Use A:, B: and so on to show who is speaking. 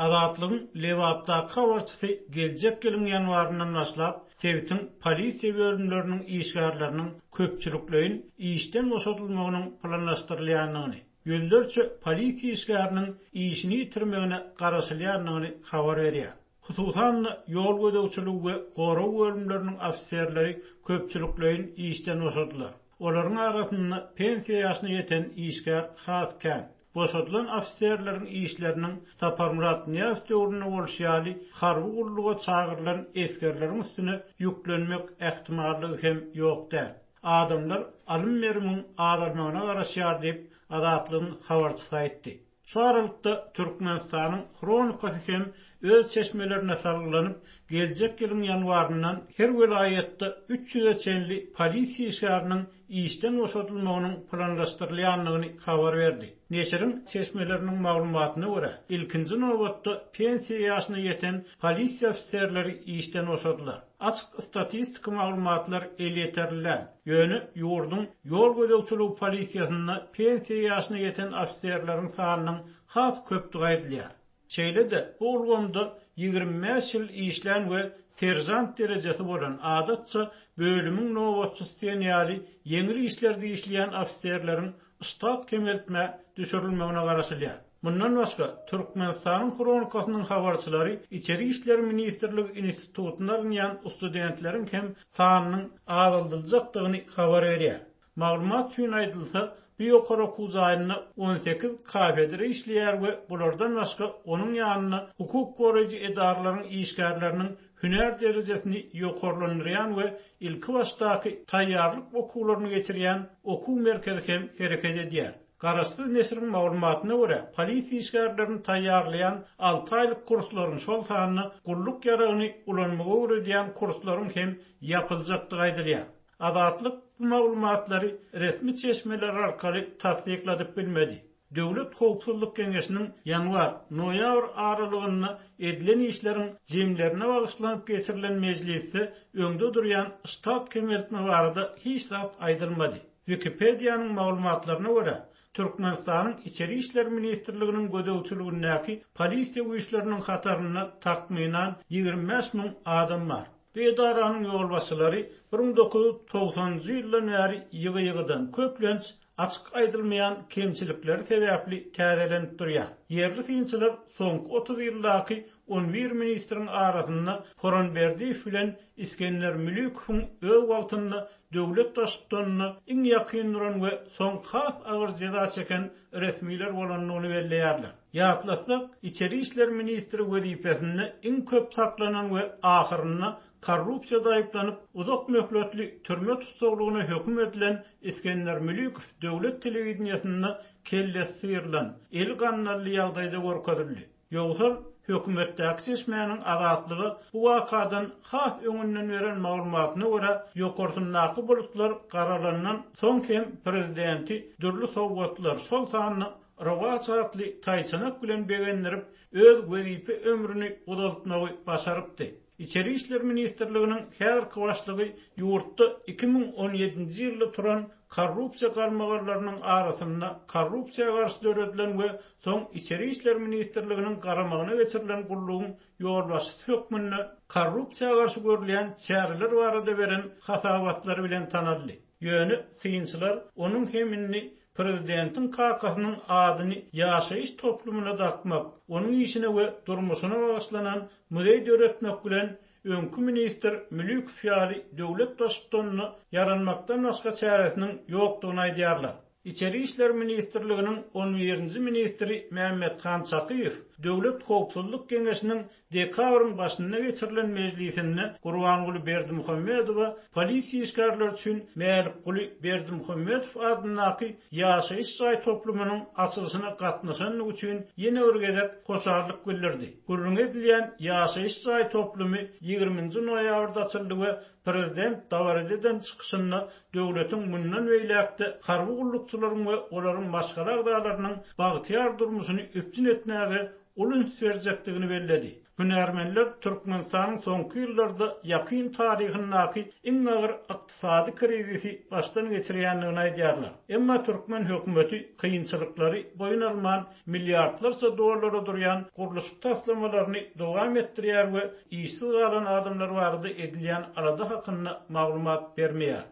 A: Azatlygyň Lewapda kawarçysy geljek ýylyň ýanwaryndan başlap Tewitiň polisiýa bölümleriniň işgärleriniň köpçülikleýin işden boşatylmagynyň planlaşdyrylýanlygyny, ýöldürçe polisiýa işgäriniň işini ýitirmegine garaşylýanlygyny habar berýär. Hususan ýol gödäwçiligi we goraw bölümleriniň ofisierleri köpçülikleýin işden boşadylar. Olaryň arasynda pensiýa ýaşyna ýeten işgär haskan. Boşadylan ofisierleriň işleriniň Saparmurat Niýaz döwrüne bolşýaly harby gulluga çağırılan eskerleriň üstüne ýüklenmek ähtimallygy hem ýokdur. Adamlar alym merimiň adalmagyna garaşýar diýip Azatlygyň habarçysy aýtdy. Şu aralykda Türkmenistanyň kronikasy hem öz çeşmelerine salgylanyp, geljek ýylyň ýanwaryndan her vilayetde 300-e çenli polisiýa işgäriniň işden boşatylmagynyň planlaşdyrylýanlygyny habar berdi. Neşiriň çeşmeleriniň maglumatyna görä, ilkinji nowatda pensiýa ýaşyna ýeten polisiýa ofisierleri işden boşadylar. Açyk statistika maglumatlar elýeterler. Ýöne ýurdun ýol gödäwçiligi polisiýasynda pensiýa ýaşyna ýeten ofisierleriň sanynyň has köpdigi aýdylýar. Şeýle-de bu ulgamda 25 ýyl işlän we serzant derejesi bolan adatça bölümiň nowatçysy ýaly ýeňil işlerde işleýän ofisierleriň ştat kemeltme düşürilmegine garaşylýar. Bundan başga Türkmenistanyň kronikasynyň habarçylary İçeri işler ministrligi institutuna ýan studentleriň hem sanynyň azaldyljakdygyny habar berýär. Maglumat üçin aýdylsa, Biokara Kuzaýyna 18 kafedra işleýär we bulardan başga onuň ýanyna hukuk goraýjy edaralaryň işgärleriniň hüner derejesini ýokarlandyrýan we ilki başdaky taýýarlyk okuwlaryny geçirýän okuw merkezi hem hereket edýär. Garaşdy nesiriň maglumatyna görä, polisiýa işgärlerini taýýarlayan 6 aýlyk kurslaryň şol sanyny gulluk ýaragyny ulanmaga öwredýän kurslaryň hem ýapyljakdygy aýdylýar. Azatlyk bu maglumatlary resmi çeşmeler arkaly tasdikledik bilmedi. Döwlet Howpsuzlyk Keňeşiniň ýanwar-noýabr aralygynda edilen işleriň jemlerine bagyşlanyp geçirilen mejlisi öňde durýan ştat kemeltme barada hiç zat aýdylmady. Wikipediýanyň maglumatlaryna görä, Türkmenistanyň İçeri işler ministrliginiň gödäwçiligindäki polisiýa güýçleriniň hataryna takminan 25 000 adam bar. Bu edaranyň ýolbaşçylary 1990-njy ýyldan bäri ýygy-ýygydan köplenç açyk aýdylmaýan kemçilikler sebäpli täzelenip durýar. Yerli synçylar soňky 30 ýyldaky 11 ministriň arasynda Poronberdiýew bilen İskender Mülükowyň öz wagtynda döwlet daşytanyna iň ýakyn duran we soň has agyr jeza çeken resmiler bolanyny belleýärler. Ýatlasak, İçeri işler ministri wezipesinde iň köp saklanan we ahyrynda korrupsiýada aýyplanyp uzak möhletli türme tutsaglygyna hökm edilen İskender Mülükow döwlet telewizionyasynda kellesi sıyırlan, el gannally ýagdaýda görkezildi. Ýogsa hökümetdäki seçmeniň azatlygy bu wakadan has öňünden beren maglumatyna görä ýokarsynaky bulutlar garalanan soň hem prezidenti dürli sowgatlar şol sanyny rawatly taýsanak bilen begendirip öz wezipe ömrüni uzatmagy başarypdy. İçeri işler ministrliginiň häzirki başlygy ýurtda 2017-nji ýylda turan korrupsiýa garmagalarynyň arasynda korrupsiýa garşy döredilen we soň İçeri işler ministrliginiň garamagyna geçirilen gullugyň ýolbaşçy hökmünde korrupsiýa garşy görülen çäreler barada beren hasabatlary bilen tanaldy. Ýöne synçylar onuň heminni prezidentin kakasynyň adyny ýaşaýyş toplumuna dakmak, onuň işine we durmuşyna bagyşlanan müdey döretmek bilen öňkü minister Mülükow ýaly döwlet daşytanyny yaranmakdan başga çäresiniň ýokdugyny aýdýarlar. İçeri işler ministrliginiň 11-nji ministri Mehmet Han Çakyýew Döwlet Howpsuzlyk Keňeşiniň dekabryň başynda geçirilen mejlisinde Gurbanguly Berdimuhammedowa polisiýa işgärleri üçin Mälikguly Berdimuhammedow adynaky ýaşaýyş saý toplumynyň açylyşyna gatnaşanlyk üçin ýene bir gezek hoşarlyk bildirdi. Gurrun edilen ýaşaýyş saý toplumy 20-nji noýabrda açyldy we prezident dawarydan çykyşynda döwletiň mundan beýlekde harby gullukçylaryň we olaryň başga agdalarynyň bagtyar durmuşyny üpçün etmäge ulun verecekdigini belledi. Hünärmenler Türkmenistanyň soňky ýyllarda ýakyn taryhyndaky iň agyr ykdysady krizisi başdan geçirýändigini aýdýarlar. Emma Türkmen hökümeti kıyınçylyklary boyun alman milliardlarça dollara durýan guruluş taslamalaryny dowam etdirýär we işsiz galan adamlar barada edilýän arada hakyna maglumat bermeýär.